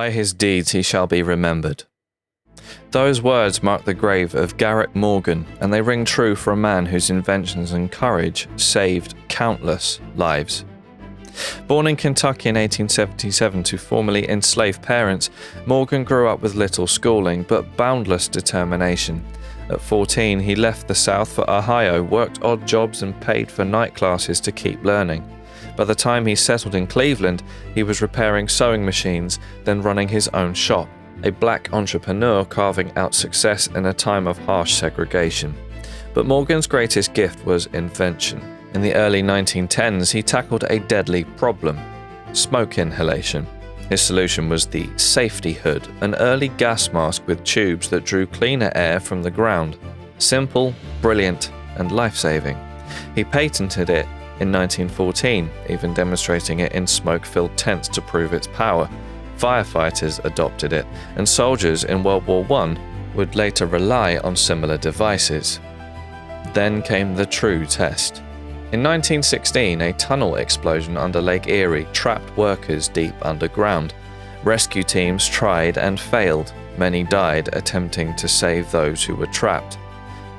By his deeds he shall be remembered. Those words mark the grave of Garrett Morgan, and they ring true for a man whose inventions and courage saved countless lives. Born in Kentucky in 1877 to formerly enslaved parents, Morgan grew up with little schooling but boundless determination. At 14, he left the South for Ohio, worked odd jobs and paid for night classes to keep learning. By the time he settled in Cleveland, he was repairing sewing machines, then running his own shop, a black entrepreneur carving out success in a time of harsh segregation. But Morgan's greatest gift was invention. In the early 1910s, he tackled a deadly problem: smoke inhalation. His solution was the safety hood, an early gas mask with tubes that drew cleaner air from the ground. Simple, brilliant, and life-saving. He patented it in 1914, even demonstrating it in smoke-filled tents to prove its power. Firefighters adopted it, and soldiers in World War I would later rely on similar devices. Then came the true test. In 1916, a tunnel explosion under Lake Erie trapped workers deep underground. Rescue teams tried and failed. Many died attempting to save those who were trapped.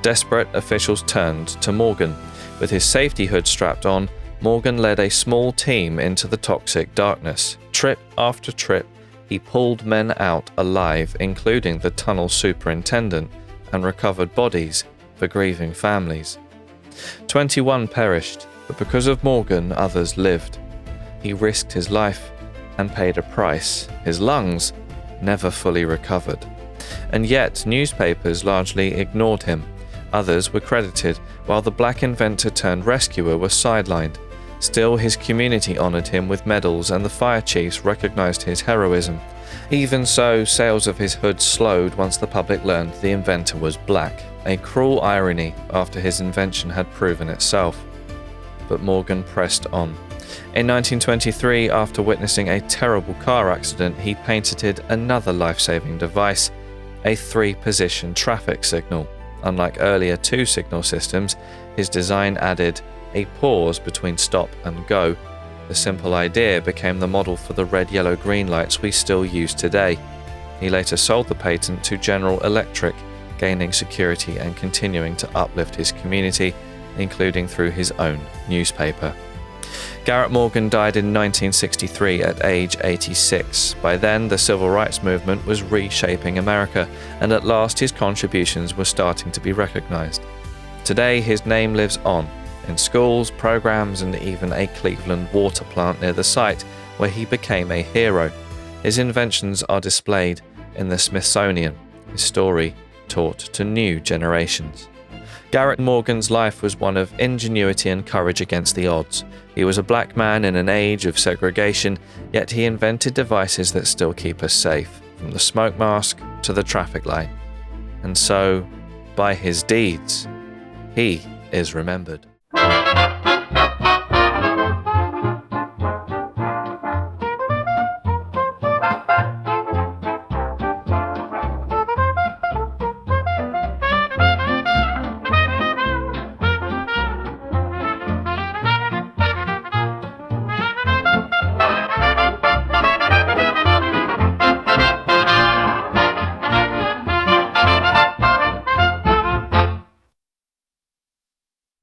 Desperate officials turned to Morgan. With his safety hood strapped on, Morgan led a small team into the toxic darkness. Trip after trip, he pulled men out alive, including the tunnel superintendent, and recovered bodies for grieving families. 21 perished, but because of Morgan, others lived. He risked his life and paid a price. His lungs never fully recovered. And yet, newspapers largely ignored him. Others were credited, while the black inventor turned rescuer was sidelined. Still, his community honored him with medals, and the fire chiefs recognized his heroism. Even so, sales of his hood slowed once the public learned the inventor was black, a cruel irony after his invention had proven itself. But Morgan pressed on. In 1923, after witnessing a terrible car accident, he patented another life-saving device, a 3-position traffic signal. Unlike earlier 2-signal systems, his design added a pause between stop and go. The simple idea became the model for the red, yellow, green lights we still use today. He later sold the patent to General Electric, gaining security and continuing to uplift his community, including through his own newspaper. Garrett Morgan died in 1963 at age 86. By then, the civil rights movement was reshaping America, and at last his contributions were starting to be recognized. Today, his name lives on, in schools, programs, and even a Cleveland water plant near the site, where he became a hero. His inventions are displayed in the Smithsonian, his story taught to new generations. Garrett Morgan's life was one of ingenuity and courage against the odds. He was a black man in an age of segregation, yet he invented devices that still keep us safe, from the smoke mask to the traffic light. And so, by his deeds, he is remembered.